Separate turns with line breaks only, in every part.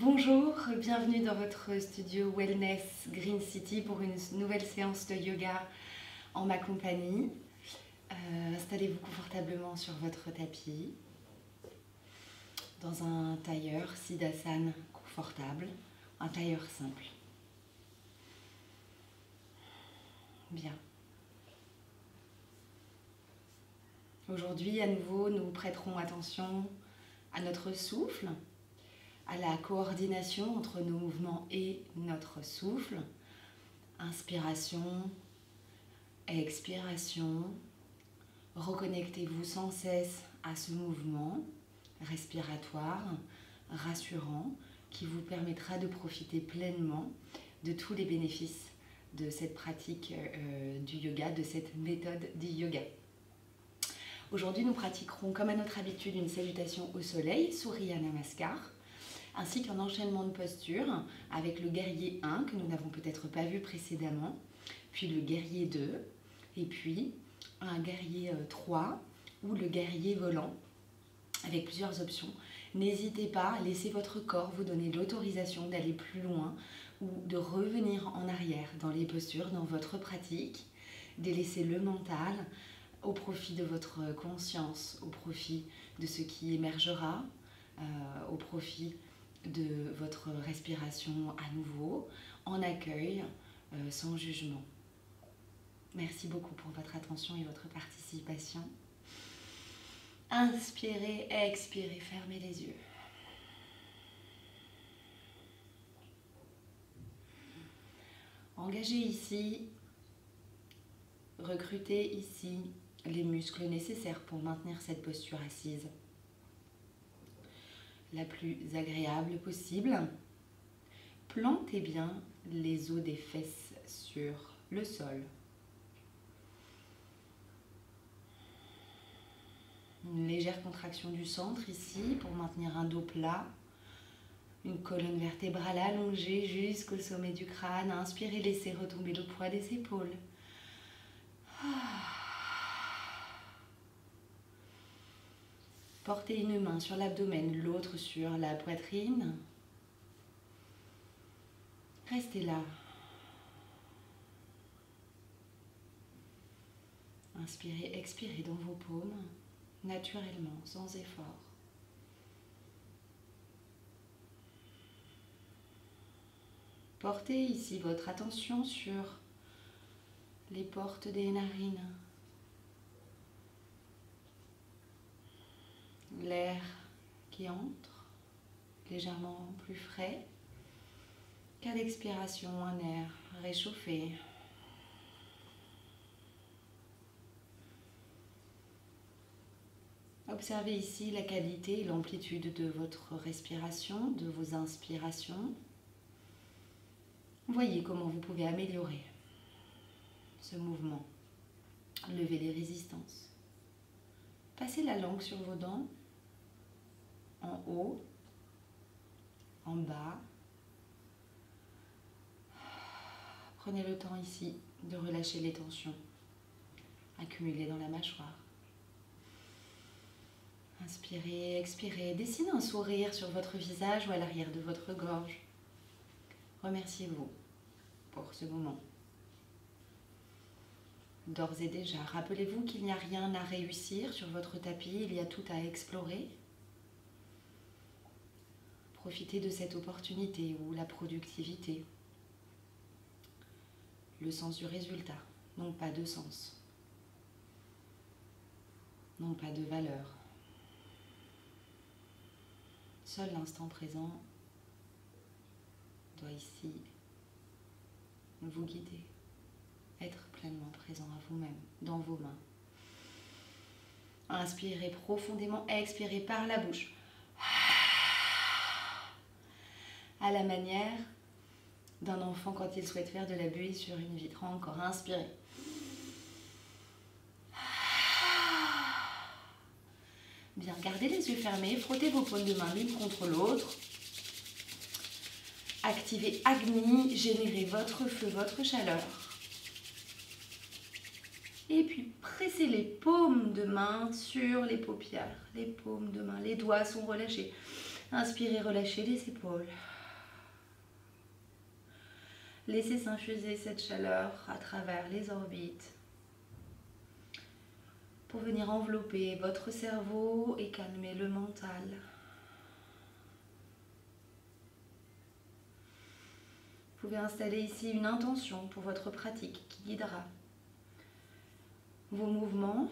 Bonjour, bienvenue dans votre studio Wellness Green City pour une nouvelle séance de yoga en ma compagnie. Installez-vous confortablement sur votre tapis, dans un tailleur Siddhasana confortable, un tailleur simple. Bien. Aujourd'hui, à nouveau, nous prêterons attention à notre souffle, à la coordination entre nos mouvements et notre souffle. Inspiration, expiration. Reconnectez-vous sans cesse à ce mouvement respiratoire, rassurant, qui vous permettra de profiter pleinement de tous les bénéfices de cette pratique du yoga, de cette méthode du yoga. Aujourd'hui, nous pratiquerons comme à notre habitude une salutation au soleil, Surya Namaskar, ainsi qu'un enchaînement de postures avec le guerrier 1 que nous n'avons peut-être pas vu précédemment, puis le guerrier 2, et puis un guerrier 3 ou le guerrier volant avec plusieurs options. N'hésitez pas à laisser votre corps vous donner l'autorisation d'aller plus loin ou de revenir en arrière dans les postures, dans votre pratique, délaisser le mental au profit de votre conscience, au profit de ce qui émergera, au profit de votre respiration à nouveau, en accueil, sans jugement. Merci beaucoup pour votre attention et votre participation. Inspirez, expirez, fermez les yeux. Engagez ici, recrutez ici les muscles nécessaires pour maintenir cette posture assise la plus agréable possible. Plantez bien les os des fesses sur le sol. Une légère contraction du centre ici pour maintenir un dos plat. Une colonne vertébrale allongée jusqu'au sommet du crâne. Inspirez, laissez retomber le poids des épaules. Portez une main sur l'abdomen, l'autre sur la poitrine. Restez là. Inspirez, expirez dans vos paumes, naturellement, sans effort. Portez ici votre attention sur les portes des narines. L'air qui entre, légèrement plus frais, qu'à l'expiration, un air réchauffé. Observez ici la qualité et l'amplitude de votre respiration, de vos inspirations. Voyez comment vous pouvez améliorer ce mouvement. Levez les résistances. Passez la langue sur vos dents, en haut, en bas. Prenez le temps ici de relâcher les tensions accumulées dans la mâchoire. Inspirez, expirez, dessinez un sourire sur votre visage ou à l'arrière de votre gorge. Remerciez-vous pour ce moment. D'ores et déjà, rappelez-vous qu'il n'y a rien à réussir sur votre tapis, il y a tout à explorer. Profitez de cette opportunité où la productivité, le sens du résultat, n'ont pas de sens, n'ont pas de valeur. Seul l'instant présent doit ici vous guider, être pleinement présent à vous-même, dans vos mains. Inspirez profondément, expirez par la bouche. À la manière d'un enfant quand il souhaite faire de la buée sur une vitre. Encore, inspirez. Bien, gardez les yeux fermés, frottez vos paumes de main l'une contre l'autre. Activez Agni, générez votre feu, votre chaleur. Et puis pressez les paumes de main sur les paupières. Les paumes de main, les doigts sont relâchés. Inspirez, relâchez les épaules. Laissez s'infuser cette chaleur à travers les orbites pour venir envelopper votre cerveau et calmer le mental. Vous pouvez installer ici une intention pour votre pratique qui guidera vos mouvements.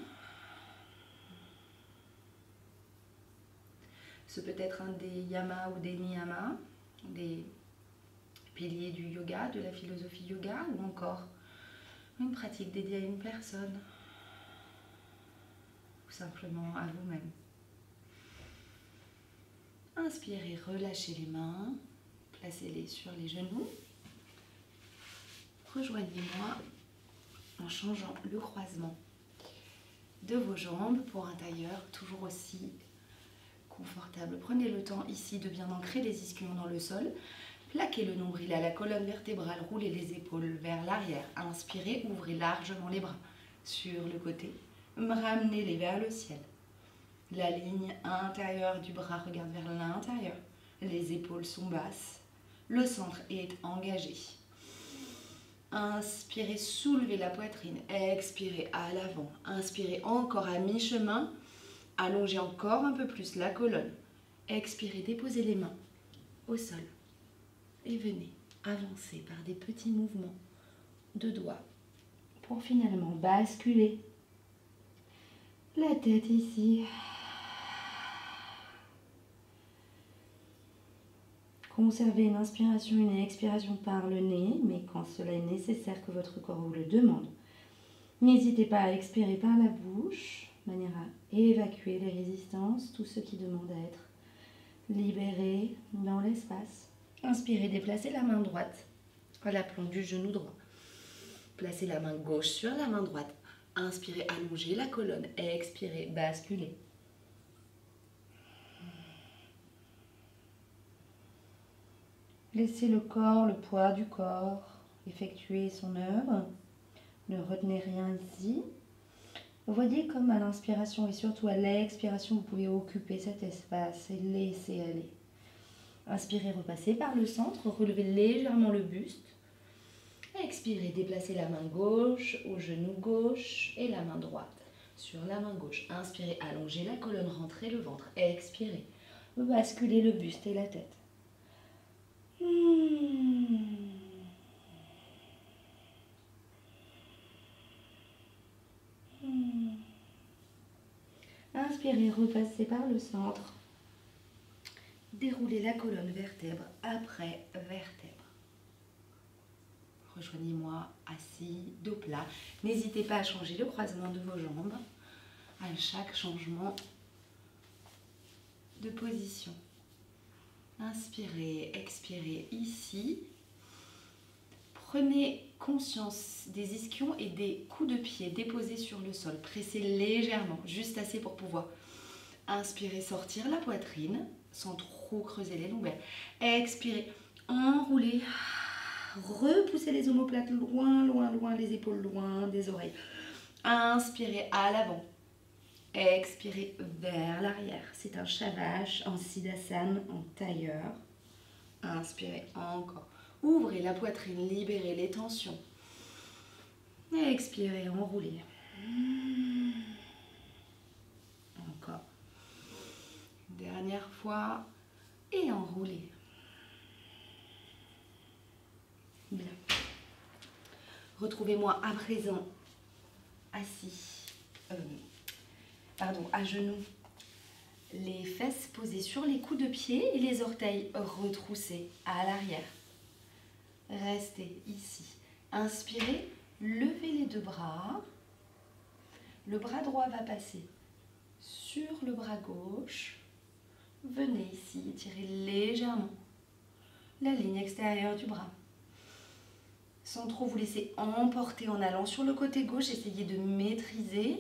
Ce peut être un des yamas ou des niyamas, des piliers du yoga, de la philosophie yoga, ou encore une pratique dédiée à une personne, ou simplement à vous-même. Inspirez, relâchez les mains, placez-les sur les genoux. Rejoignez-moi en changeant le croisement de vos jambes pour un tailleur toujours aussi confortable. Prenez le temps ici de bien ancrer les ischions dans le sol. Plaquez le nombril à la colonne vertébrale, roulez les épaules vers l'arrière. Inspirez, ouvrez largement les bras sur le côté. Ramenez-les vers le ciel. La ligne intérieure du bras regarde vers l'intérieur. Les épaules sont basses. Le centre est engagé. Inspirez, soulevez la poitrine. Expirez à l'avant. Inspirez encore à mi-chemin. Allongez encore un peu plus la colonne. Expirez, déposez les mains au sol. Et venez avancer par des petits mouvements de doigts pour finalement basculer la tête ici. Conservez une inspiration et une expiration par le nez, mais quand cela est nécessaire que votre corps vous le demande, n'hésitez pas à expirer par la bouche, de manière à évacuer les résistances, tout ce qui demande à être libéré dans l'espace. Inspirez, déplacez la main droite à l'aplomb du genou droit. Placez la main gauche sur la main droite. Inspirez, allongez la colonne. Expirez, basculez. Laissez le corps, le poids du corps, effectuer son œuvre. Ne retenez rien ici. Vous voyez comme à l'inspiration et surtout à l'expiration, vous pouvez occuper cet espace et laisser aller. Inspirez, repassez par le centre, relevez légèrement le buste. Expirez, déplacez la main gauche au genou gauche et la main droite sur la main gauche. Inspirez, allongez la colonne, rentrez le ventre. Expirez, basculez le buste et la tête. Inspirez, repassez par le centre. Déroulez la colonne vertèbre après vertèbre. Rejoignez-moi assis, dos plat. N'hésitez pas à changer le croisement de vos jambes à chaque changement de position. Inspirez, expirez ici. Prenez conscience des ischions et des coups de pied déposés sur le sol. Pressez légèrement, juste assez pour pouvoir inspirer, sortir la poitrine sans trop creuser les lombaires. Expirez, enroulez, repoussez les omoplates loin, loin, loin, les épaules loin des oreilles. Inspirez à l'avant. Expirez vers l'arrière. C'est un Shavash en Siddhasana, en tailleur. Inspirez encore. Ouvrez la poitrine, libérez les tensions. Expirez, enroulez. Encore. Dernière fois. Et enroulez. Bien. Retrouvez-moi à présent assis. À genoux. Les fesses posées sur les coups de pied et les orteils retroussés à l'arrière. Restez ici. Inspirez, levez les deux bras. Le bras droit va passer sur le bras gauche. Venez ici, étirez légèrement la ligne extérieure du bras. Sans trop vous laisser emporter en allant sur le côté gauche, essayez de maîtriser,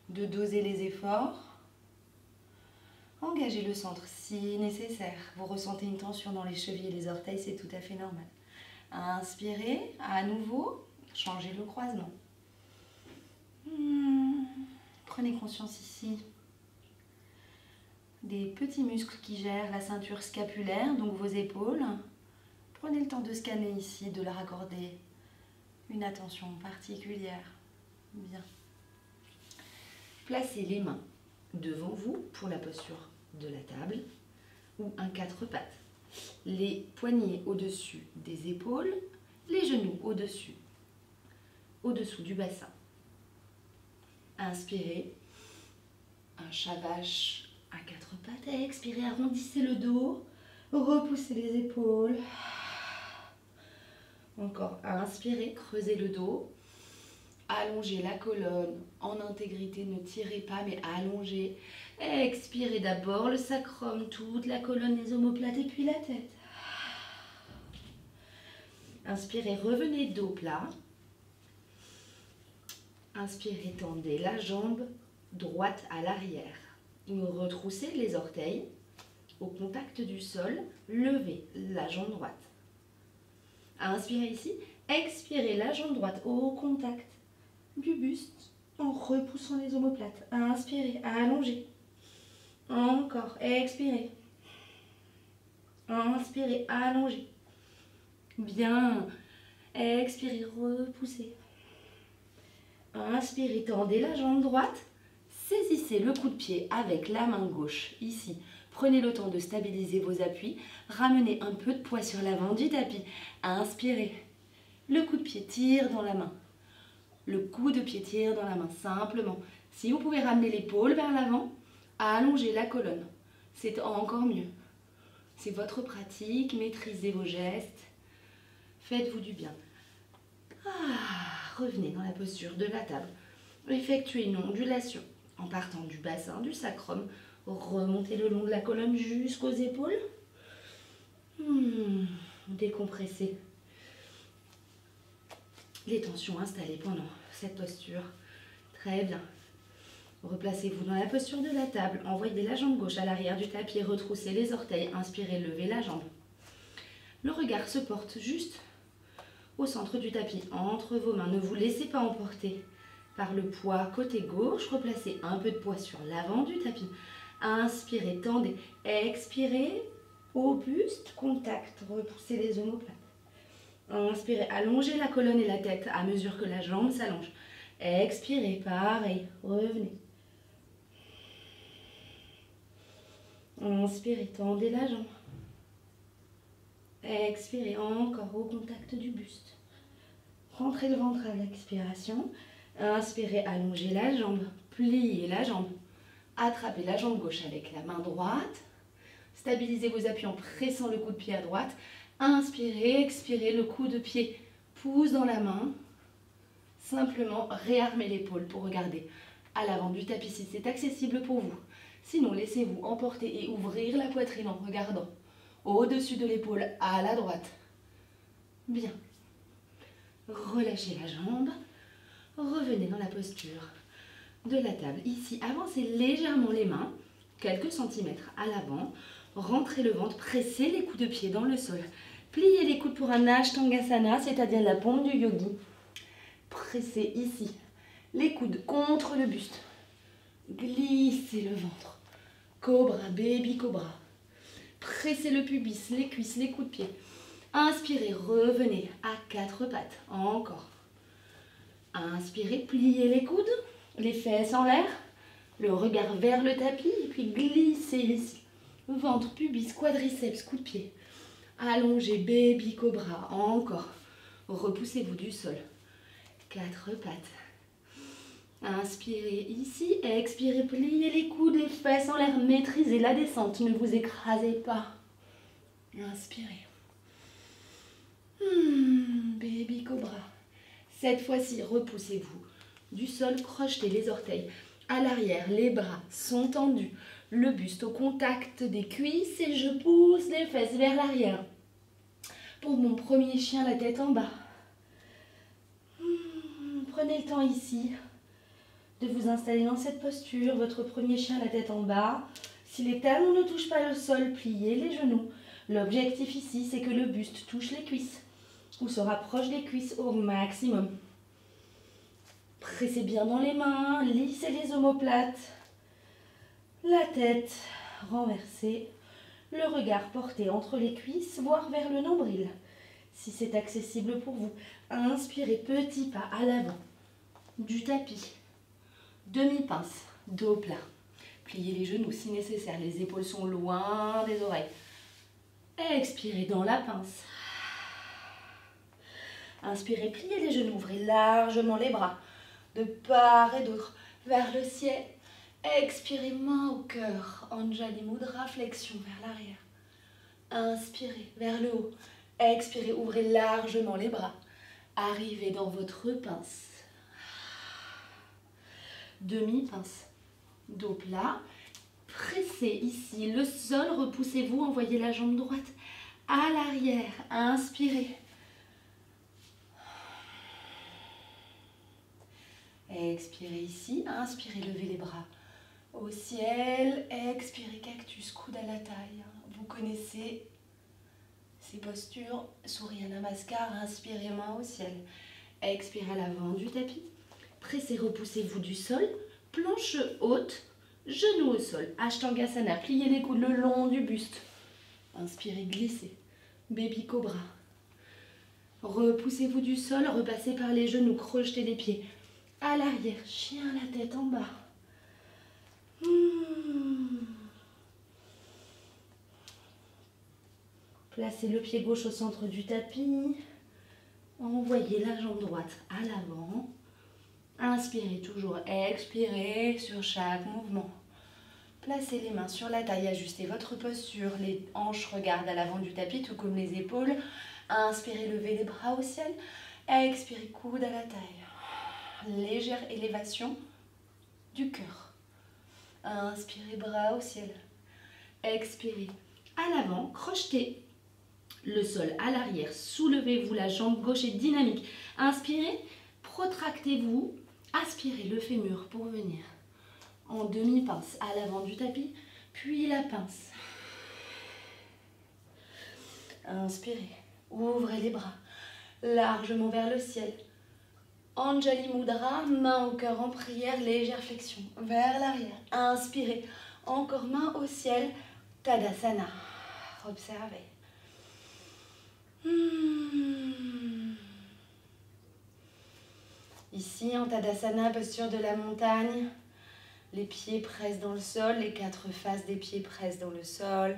de doser les efforts. Engagez le centre si nécessaire. Vous ressentez une tension dans les chevilles et les orteils, c'est tout à fait normal. Inspirez, à nouveau, changez le croisement. Prenez conscience ici des petits muscles qui gèrent la ceinture scapulaire, donc vos épaules. Prenez le temps de scanner ici, de leur accorder une attention particulière. Bien. Placez les mains devant vous pour la posture de la table ou un quatre pattes. Les poignets au-dessus des épaules, les genoux au-dessous du bassin. Inspirez, un chat vache à quatre pattes. Et expirez, arrondissez le dos, repoussez les épaules. Encore, inspirez, creusez le dos. Allongez la colonne en intégrité, ne tirez pas mais allongez. Expirez d'abord le sacrum, toute la colonne, les omoplates et puis la tête. Inspirez, revenez dos plat. Inspirez, tendez la jambe droite à l'arrière. Retroussez les orteils au contact du sol, levez la jambe droite. Inspirez ici, expirez la jambe droite au contact du buste en repoussant les omoplates. Inspirez, allongez. Encore, expirez. Inspirez, allongez. Bien. Expirez, repoussez. Inspirez, tendez la jambe droite. Saisissez le coup de pied avec la main gauche, ici. Prenez le temps de stabiliser vos appuis. Ramenez un peu de poids sur l'avant du tapis. Inspirez. Le coup de pied tire dans la main. Le coup de pied tire dans la main, simplement. Si vous pouvez ramener l'épaule vers l'avant, allongez la colonne. C'est encore mieux. C'est votre pratique, maîtrisez vos gestes. Faites-vous du bien. Revenez dans la posture de la table. Effectuez une ondulation en partant du bassin, du sacrum. Remontez le long de la colonne jusqu'aux épaules. Décompressez les tensions installées pendant cette posture. Très bien. Replacez-vous dans la posture de la table. Envoyez la jambe gauche à l'arrière du tapis. Retroussez les orteils. Inspirez, levez la jambe. Le regard se porte juste au centre du tapis, entre vos mains. Ne vous laissez pas emporter par le poids côté gauche. Replacez un peu de poids sur l'avant du tapis. Inspirez, tendez. Expirez, au buste, contact. Repoussez les omoplates. Inspirez, allongez la colonne et la tête à mesure que la jambe s'allonge. Expirez, pareil, revenez. Inspirez, tendez la jambe. Expirez, encore au contact du buste. Rentrez le ventre à l'expiration. Inspirez, allongez la jambe, pliez la jambe. Attrapez la jambe gauche avec la main droite. Stabilisez vos appuis en pressant le coup de pied à droite. Inspirez, expirez, le coup de pied pousse dans la main. Simplement réarmez l'épaule pour regarder à l'avant du tapis si c'est accessible pour vous. Sinon, laissez-vous emporter et ouvrir la poitrine en regardant au-dessus de l'épaule à la droite. Bien. Relâchez la jambe. Revenez dans la posture de la table. Ici, avancez légèrement les mains, quelques centimètres à l'avant. Rentrez le ventre, pressez les coups de pied dans le sol. Pliez les coudes pour un Ashtangasana, c'est-à-dire la pompe du yogi. Pressez ici les coudes contre le buste. Glissez le ventre. Cobra, baby cobra. Pressez le pubis, les cuisses, les coups de pied. Inspirez, revenez à quatre pattes. Encore. Inspirez, pliez les coudes, les fesses en l'air. Le regard vers le tapis et puis glissez ici. Ventre, pubis, quadriceps, coups de pied. Allongez, baby cobra. Encore. Repoussez-vous du sol. Quatre pattes. Inspirez ici, expirez, pliez les coudes, les fesses en l'air, maîtrisez la descente, ne vous écrasez pas. Inspirez. Baby cobra. Cette fois-ci, repoussez-vous du sol, crochetez les orteils à l'arrière, les bras sont tendus, le buste au contact des cuisses et je pousse les fesses vers l'arrière. Pour mon premier chien, la tête en bas. Prenez le temps ici de vous installer dans cette posture. Votre premier chien, la tête en bas. Si les talons ne touchent pas le sol, pliez les genoux. L'objectif ici, c'est que le buste touche les cuisses ou se rapproche des cuisses au maximum. Pressez bien dans les mains, lissez les omoplates. La tête renversée, le regard porté entre les cuisses, voire vers le nombril.
si c'est accessible pour vous. Inspirez, petit pas à l'avant du tapis. Demi-pince, dos plat. Pliez les genoux si nécessaire, les épaules sont loin des oreilles. Expirez dans la pince. Inspirez, pliez les genoux, ouvrez largement les bras, de part et d'autre, vers le ciel. Expirez, main au cœur, Anjali Mudra, flexion vers l'arrière. Inspirez, vers le haut. Expirez, ouvrez largement les bras. Arrivez dans votre pince. Demi-pince, dos plat. Pressez ici le sol, repoussez-vous, envoyez la jambe droite à l'arrière. Inspirez. Expirez ici, inspirez, levez les bras au ciel. Expirez, cactus, coude à la taille. Vous connaissez ces postures, Surya Namaskar, inspirez, main au ciel. Expirez à l'avant du tapis. Pressez, repoussez-vous du sol, planche haute, genoux au sol. Ashtangasana, pliez les coudes le long du buste. Inspirez, glissez. Baby Cobra. Repoussez-vous du sol, repassez par les genoux, crochetez les pieds. À l'arrière, chien la tête en bas. Placez le pied gauche au centre du tapis. Envoyez la jambe droite à l'avant. Inspirez toujours, expirez sur chaque mouvement. Placez les mains sur la taille, ajustez votre posture. Les hanches regardent à l'avant du tapis, tout comme les épaules. Inspirez, levez les bras au ciel. Expirez, coude à la taille. Légère élévation du cœur. Inspirez, bras au ciel. Expirez, à l'avant, crochetez le sol à l'arrière. Soulevez-vous, la jambe gauche est dynamique. Inspirez, protractez-vous. Aspirez le fémur pour venir en demi-pince à l'avant du tapis, puis la pince. Inspirez, ouvrez les bras largement vers le ciel. Anjali Mudra, main au cœur en prière, légère flexion vers l'arrière. Inspirez, encore main au ciel, Tadasana. Observez. Ici, en Tadasana, posture de la montagne, les pieds pressent dans le sol, les quatre faces des pieds pressent dans le sol.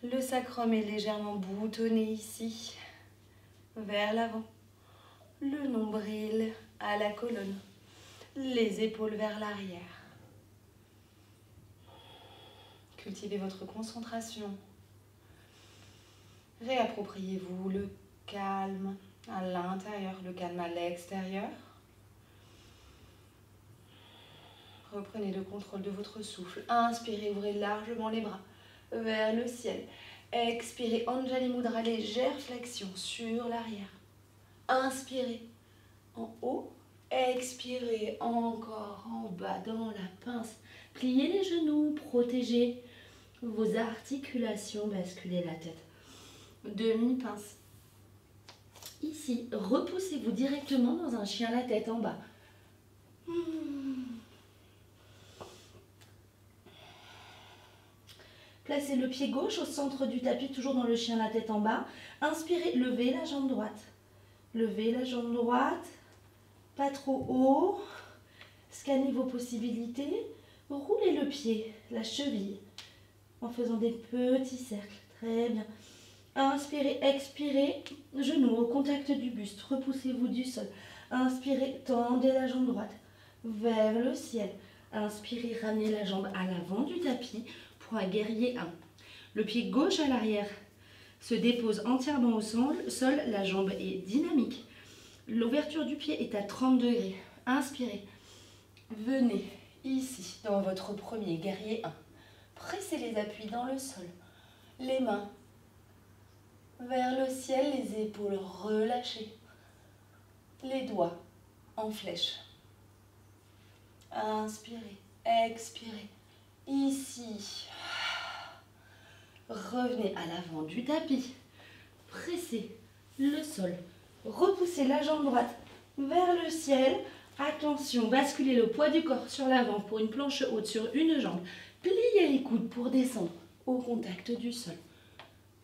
Le sacrum est légèrement boutonné ici, vers l'avant. Le nombril à la colonne, les épaules vers l'arrière. Cultivez votre concentration. Réappropriez-vous le calme à l'intérieur, le calme à l'extérieur. Reprenez le contrôle de votre souffle. Inspirez, ouvrez largement les bras vers le ciel. Expirez, Anjali Mudra, légère flexion sur l'arrière. Inspirez en haut. Expirez encore en bas dans la pince. Pliez les genoux, protégez vos articulations, basculez la tête. Demi-pince. Ici, repoussez-vous directement dans un chien la tête en bas. Placez le pied gauche au centre du tapis, toujours dans le chien la tête en bas. Inspirez, levez la jambe droite. Levez la jambe droite, pas trop haut. Scannez vos possibilités. Roulez le pied, la cheville, en faisant des petits cercles. Très bien. Inspirez, expirez, genoux au contact du buste. Repoussez-vous du sol. Inspirez, tendez la jambe droite vers le ciel. Inspirez, ramenez la jambe à l'avant du tapis pour un guerrier 1. Le pied gauche à l'arrière se dépose entièrement au sol. La jambe est dynamique. L'ouverture du pied est à 30 degrés. Inspirez. Venez ici dans votre premier guerrier 1. Pressez les appuis dans le sol. Les mains vers le ciel, les épaules relâchées. Les doigts en flèche. Inspirez, expirez. Ici. Revenez à l'avant du tapis. Pressez le sol. Repoussez la jambe droite vers le ciel. Attention, basculez le poids du corps sur l'avant pour une planche haute sur une jambe. Pliez les coudes pour descendre au contact du sol.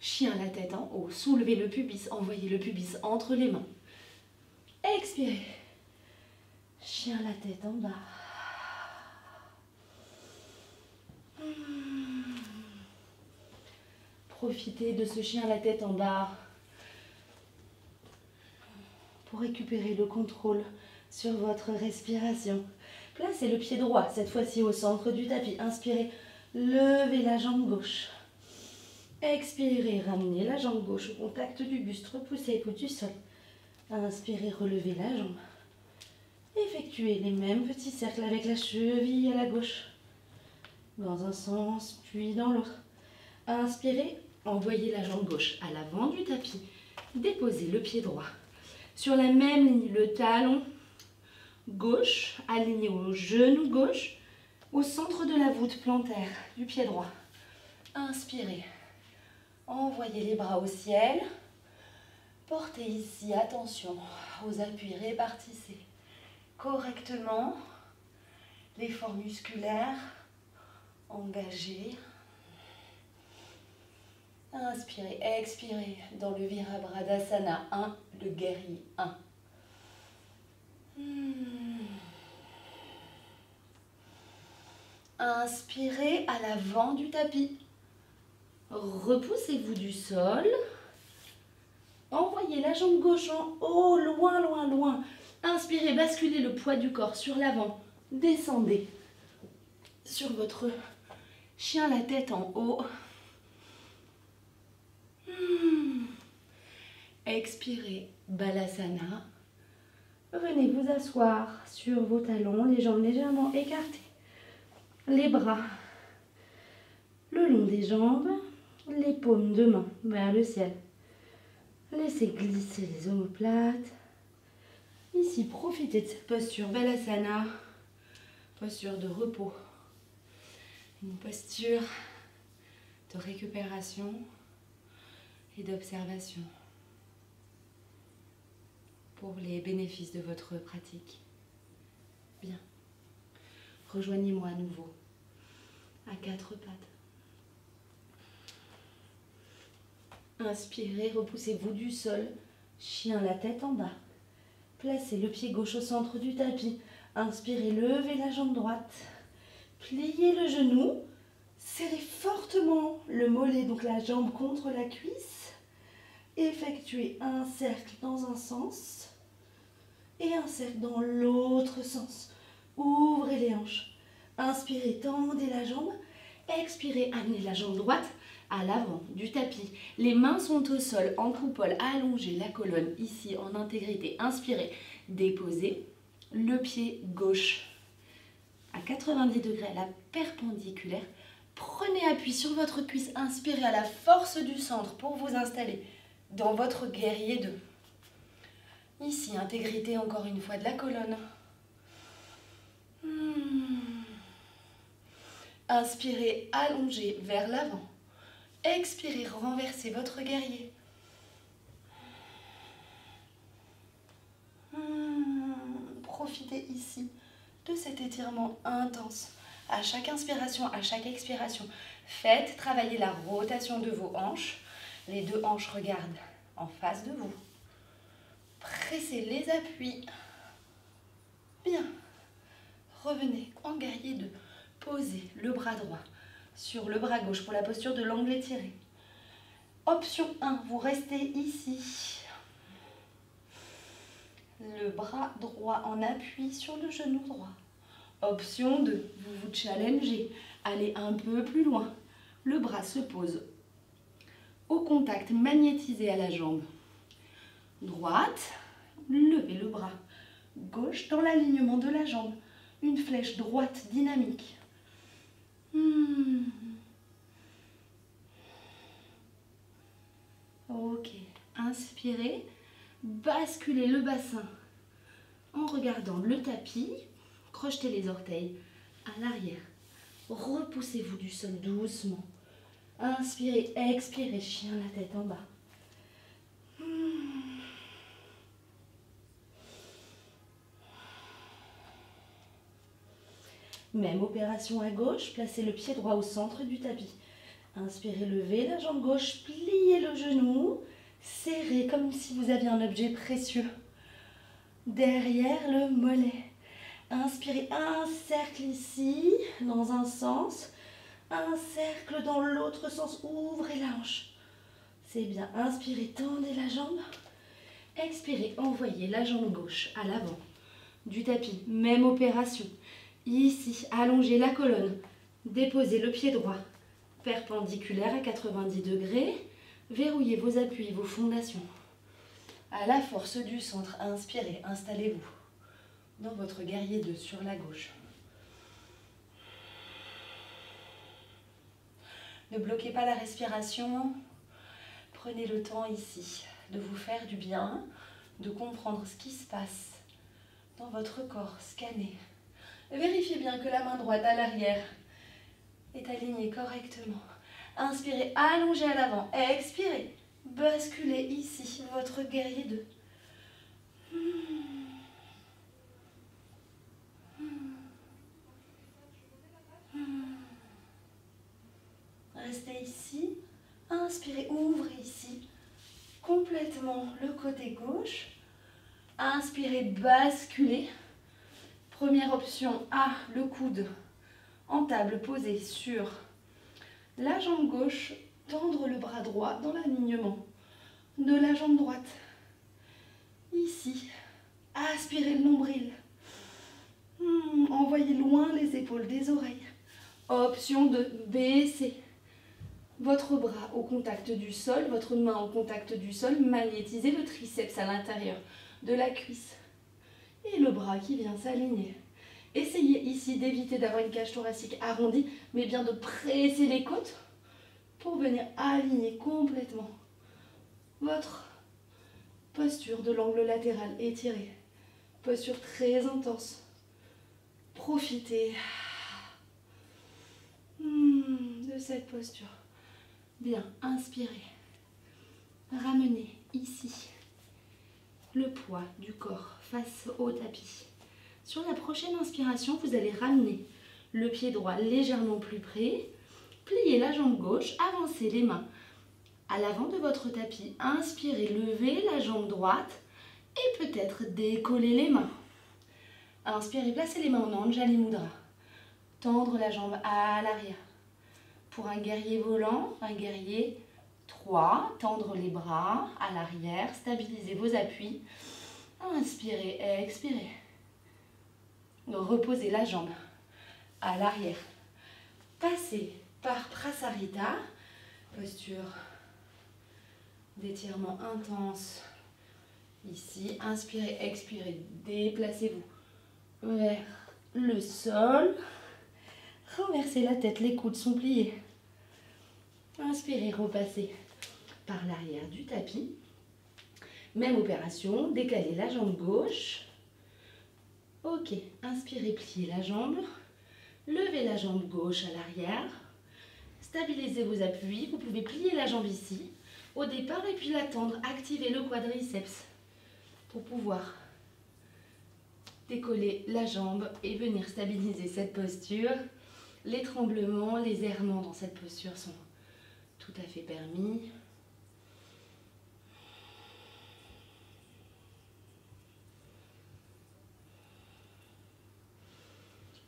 Chien, la tête en haut. Soulevez le pubis. Envoyez le pubis entre les mains.
Expirez. Chien, la tête en bas. Profitez de ce chien, la tête en bas, pour récupérer le contrôle sur votre respiration. Placez le pied droit, cette fois-ci au centre du tapis. Inspirez, levez la jambe gauche. Expirez, ramenez la jambe gauche au contact du buste, repoussez-vous du sol. Inspirez, relevez la jambe. Effectuez les mêmes petits cercles avec la cheville à la gauche. Dans un sens, puis dans l'autre. Inspirez, envoyez la jambe gauche à l'avant du tapis. Déposez le pied droit. Sur la même ligne, le talon gauche aligné au genou gauche, au centre de la voûte plantaire du pied droit. Inspirez. Envoyez les bras au ciel. Portez ici, attention aux appuis, répartissez correctement l'effort musculaire engagé. Inspirez, expirez dans le Virabhadasana 1, le guerrier 1. Inspirez à l'avant du tapis. Repoussez-vous du sol. Envoyez la jambe gauche en haut, loin, loin, loin. Inspirez, basculez le poids du corps sur l'avant. Descendez sur votre chien, la tête en haut. Expirez, Balasana. Venez vous asseoir sur vos talons, les jambes légèrement écartées. Les bras le long des jambes, les paumes de main vers le ciel. Laissez glisser les omoplates. Ici, profitez de cette posture Balasana, posture de repos. Une posture de récupération et d'observation pour les bénéfices de votre pratique. Bien. Rejoignez-moi à nouveau à quatre pattes. Inspirez, repoussez-vous du sol. Chien, la tête en bas. Placez le pied gauche au centre du tapis. Inspirez, levez la jambe droite. Pliez le genou. Serrez fortement le mollet, donc la jambe contre la cuisse. Effectuez un cercle dans un sens et un cercle dans l'autre sens. Ouvrez les hanches. Inspirez, tendez la jambe. Expirez, amenez la jambe droite à l'avant du tapis. Les mains sont au sol, en coupole. Allongez la colonne ici en intégrité. Inspirez, déposez le pied gauche à 90 degrés à la perpendiculaire. Prenez appui sur votre cuisse. Inspirez à la force du centre pour vous installer dans votre guerrier 2. Ici, intégrité encore une fois de la colonne. Inspirez, allongez vers l'avant. Expirez, renversez votre guerrier. Profitez ici de cet étirement intense. À chaque inspiration, à chaque expiration, faites travailler la rotation de vos hanches. Les deux hanches regardent en face de vous. Pressez les appuis. Bien. Revenez en guerrier 2. Posez le bras droit sur le bras gauche pour la posture de l'angle étiré. Option 1, vous restez ici. Le bras droit en appui sur le genou droit. Option 2, vous vous challengez. Allez un peu plus loin. Le bras se pose au contact magnétisé à la jambe droite. Levez le bras gauche dans l'alignement de la jambe. Une flèche droite dynamique. Ok. Inspirez. Basculez le bassin en regardant le tapis. Crochetez les orteils à l'arrière. Repoussez-vous du sol doucement. Inspirez, expirez, chien la tête en bas. Même opération à gauche, placez le pied droit au centre du tapis. Inspirez, levez la jambe gauche, pliez le genou, serrez comme si vous aviez un objet précieux derrière le mollet. Inspirez, un cercle ici, dans un sens, un cercle dans l'autre sens, ouvrez la hanche. C'est bien, inspirez, tendez la jambe. Expirez, envoyez la jambe gauche à l'avant du tapis, même opération. Ici, allongez la colonne, déposez le pied droit perpendiculaire à 90 degrés, verrouillez vos appuis, vos fondations. À la force du centre, inspirez, installez-vous dans votre guerrier 2 sur la gauche. Ne bloquez pas la respiration, prenez le temps ici de vous faire du bien, de comprendre ce qui se passe dans votre corps, scannez. Vérifiez bien que la main droite à l'arrière est alignée correctement. Inspirez, allongez à l'avant. Expirez, basculez ici votre guerrier 2. Restez ici. Inspirez, ouvrez ici complètement le côté gauche. Inspirez, basculez. Première option A, le coude en table posé sur la jambe gauche, tendre le bras droit dans l'alignement de la jambe droite. Ici, aspirez le nombril. Envoyez loin les épaules des oreilles. Option 2, baissez votre bras au contact du sol, votre main au contact du sol, magnétisez le triceps à l'intérieur de la cuisse et le bras qui vient s'aligner. Essayez ici d'éviter d'avoir une cage thoracique arrondie, mais bien de presser les côtes pour venir aligner complètement votre posture de l'angle latéral étiré. Posture très intense. Profitez de cette posture. Bien, inspirez. Ramenez ici le poids du corps face au tapis. Sur la prochaine inspiration, vous allez ramener le pied droit légèrement plus près, plier la jambe gauche, avancez les mains à l'avant de votre tapis. Inspirez, levez la jambe droite et peut-être décoller les mains. Inspirez, placez les mains en Anjali Mudra. Tendre la jambe à l'arrière. Pour un guerrier volant, un guerrier 3, tendre les bras à l'arrière, stabilisez vos appuis. Inspirez, expirez. Reposez la jambe à l'arrière. Passez par Prasarita, posture d'étirement intense. Ici, inspirez, expirez, déplacez-vous vers le sol. Renversez la tête, les coudes sont pliés. Inspirez, repassez par l'arrière du tapis. Même opération, décalez la jambe gauche. Ok, inspirez, pliez la jambe. Levez la jambe gauche à l'arrière. Stabilisez vos appuis. Vous pouvez plier la jambe ici au départ et puis la tendre. Activez le quadriceps pour pouvoir décoller la jambe et venir stabiliser cette posture. Les tremblements, les errements dans cette posture sont tout à fait permis.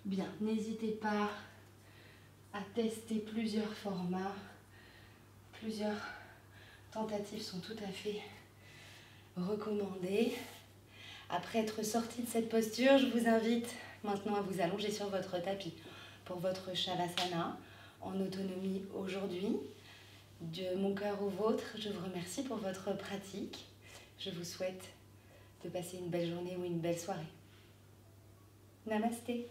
Bien, n'hésitez pas à tester plusieurs formats. Plusieurs tentatives sont tout à fait recommandées. Après être sorti de cette posture, je vous invite maintenant à vous allonger sur votre tapis pour votre Shavasana en autonomie aujourd'hui. De mon cœur au vôtre, je vous remercie pour votre pratique. Je vous souhaite de passer une belle journée ou une belle soirée. Namasté.